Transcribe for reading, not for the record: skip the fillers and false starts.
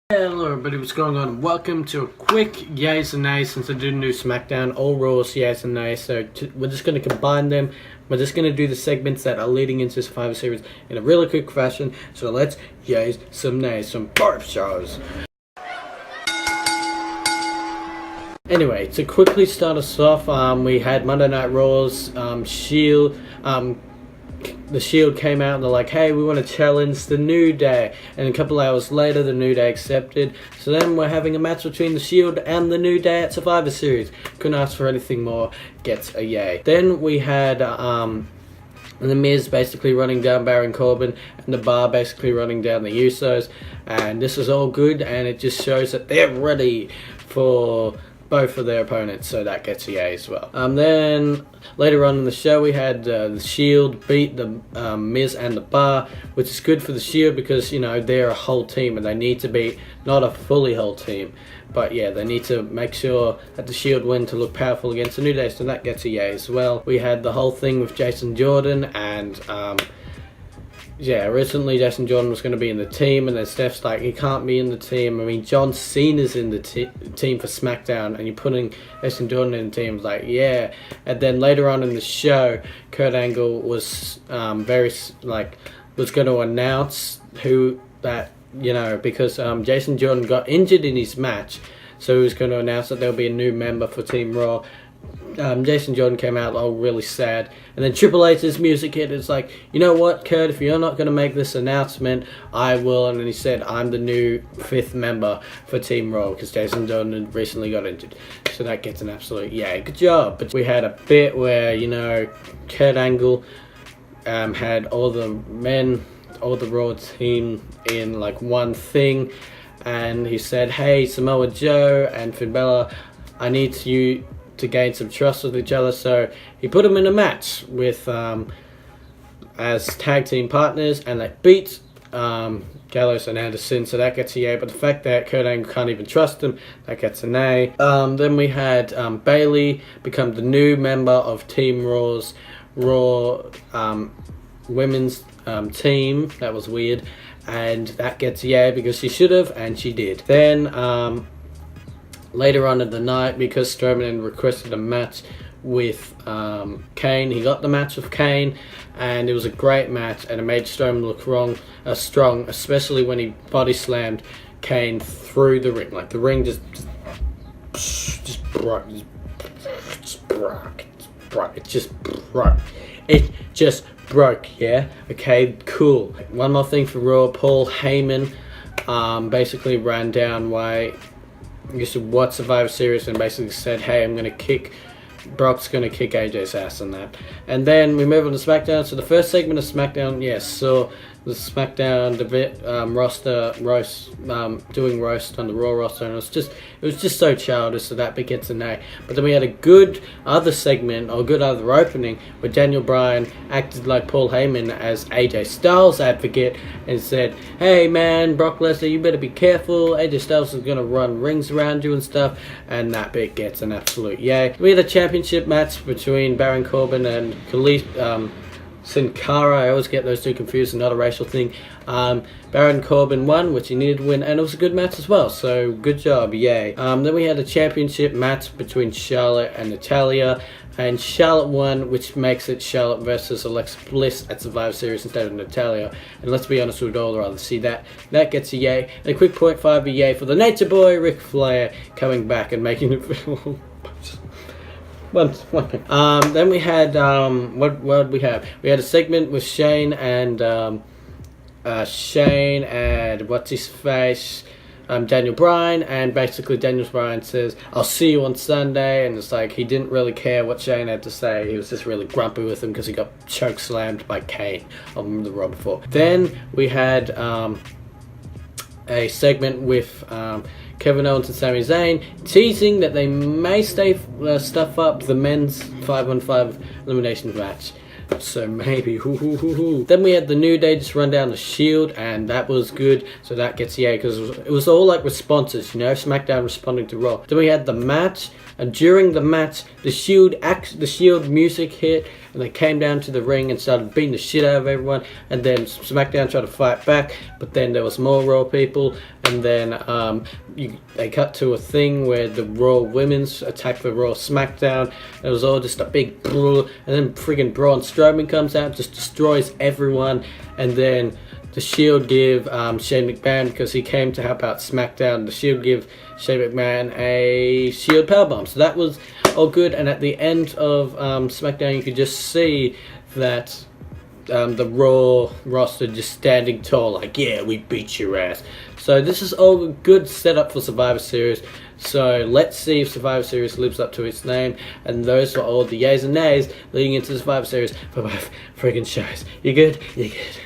Hello everybody, what's going on? Welcome to a quick yays and nays since I did a new SmackDown, all Raws, yays and nays. So we're just going to combine them. We're just going to do the segments that are leading into Survivor Series in a really quick fashion. So let's yays some nays from both shows. Anyway, to quickly start us off, we had Monday Night Raw's Shield. The Shield came out and they're like, hey, we want to challenge the New Day. And a couple hours later, the New Day accepted. So then we're having a match between the Shield and the New Day at Survivor Series. Couldn't ask for anything more. Gets a yay. Then we had The Miz basically running down Baron Corbin and the Bar basically running down the Usos. And this is all good and it just shows that they're ready for both of their opponents, so that gets a yay as well. Then later on in the show we had the Shield beat the Miz and the Bar, which is good for the Shield because, you know, they're a whole team and they need to be not a fully whole team, but yeah, they need to make sure that the Shield win to look powerful against the New Day, so that gets a yay as well. We had the whole thing with Jason Jordan and yeah, originally Jason Jordan was going to be in the team, and then Steph's like, he can't be in the team. I mean, John Cena's in the team for SmackDown, and you're putting Jason Jordan in the team. Like, yeah. And then later on in the show, Kurt Angle was was going to announce who that, you know, because Jason Jordan got injured in his match, so he was going to announce that there'll be a new member for Team Raw. Jason Jordan came out all really sad, and then Triple H's music hit. It's like, you know what, Kurt, if you're not going to make this announcement, I will. And then he said, I'm the new 5th member for Team Raw because Jason Jordan recently got injured, so that gets an absolute yay. Good job. But we had a bit where, you know, Kurt Angle had all the men, all the Raw team in like one thing, and he said, hey, Samoa Joe and Finn Balor, I need you to gain some trust with each other, so he put them in a match with as tag team partners, and they beat Gallows and Anderson, so that gets a yay. But the fact that Kurt Angle can't even trust him, that gets an A. Then we had Bayley become the new member of Team Raw's Raw women's team. That was weird, and that gets a yay because she should have, and she did. Then later on in the night, because Strowman requested a match with Kane, he got the match with Kane, and it was a great match, and it made Strowman look strong, especially when he body slammed Kane through the ring. Like, the ring just broke. It just broke, yeah? Okay, cool. One more thing for Raw. Paul Heyman basically ran down why used to watch Survivor Series and basically said, hey, Brock's going to kick AJ's ass on that. And then we move on to SmackDown. So the first segment of SmackDown, yes, so the SmackDown roster roast, doing roast on the Raw roster, and it was just so childish, so that gets an A. But then we had a good other segment, or good other opening, where Daniel Bryan acted like Paul Heyman as AJ Styles' advocate and said, hey man, Brock Lesnar, you better be careful, AJ Styles is going to run rings around you and stuff, and that bit gets an absolute yay. We had a championship match between Baron Corbin and Sin Cara. I always get those two confused, not a racial thing. Baron Corbin won, which he needed to win, and it was a good match as well, so good job, yay. Then we had a championship match between Charlotte and Natalya, and Charlotte won, which makes it Charlotte versus Alexa Bliss at Survivor Series instead of Natalya. And let's be honest, we'd all rather see that. That gets a yay. And a quick 0.5 a yay for the Nature Boy Ric Flair coming back and making it One thing. Then we had what did we have? We had a segment with Shane and what's his face, Daniel Bryan, and basically Daniel Bryan says, I'll see you on Sunday, and it's like he didn't really care what Shane had to say. He was just really grumpy with him because he got choke slammed by Kane on the Raw before. Then we had a segment with Kevin Owens and Sami Zayn teasing that they may stuff up the men's 5-on-5 elimination match. So maybe. Then we had the New Day just run down the Shield, and that was good. So that gets yay, because it was all like responses, you know, SmackDown responding to Raw. Then we had the match, and during the match, the Shield music hit, and they came down to the ring and started beating the shit out of everyone. And then SmackDown tried to fight back, but then there was more Raw people, and then they cut to a thing where the Raw women's attacked the Raw SmackDown. It was all just a big brawl, and then friggin' Braun Strowman comes out, just destroys everyone, and then the Shield give Shane McMahon, because he came to help out SmackDown, the Shield give Shane McMahon a Shield powerbomb. So that was all good, and at the end of SmackDown, you could just see that the Raw roster just standing tall, like, yeah, we beat your ass. So this is all a good setup for Survivor Series. So let's see if Survivor Series lives up to its name. And those were all the yays and nays leading into the Survivor Series for both friggin' shows. You good? You good?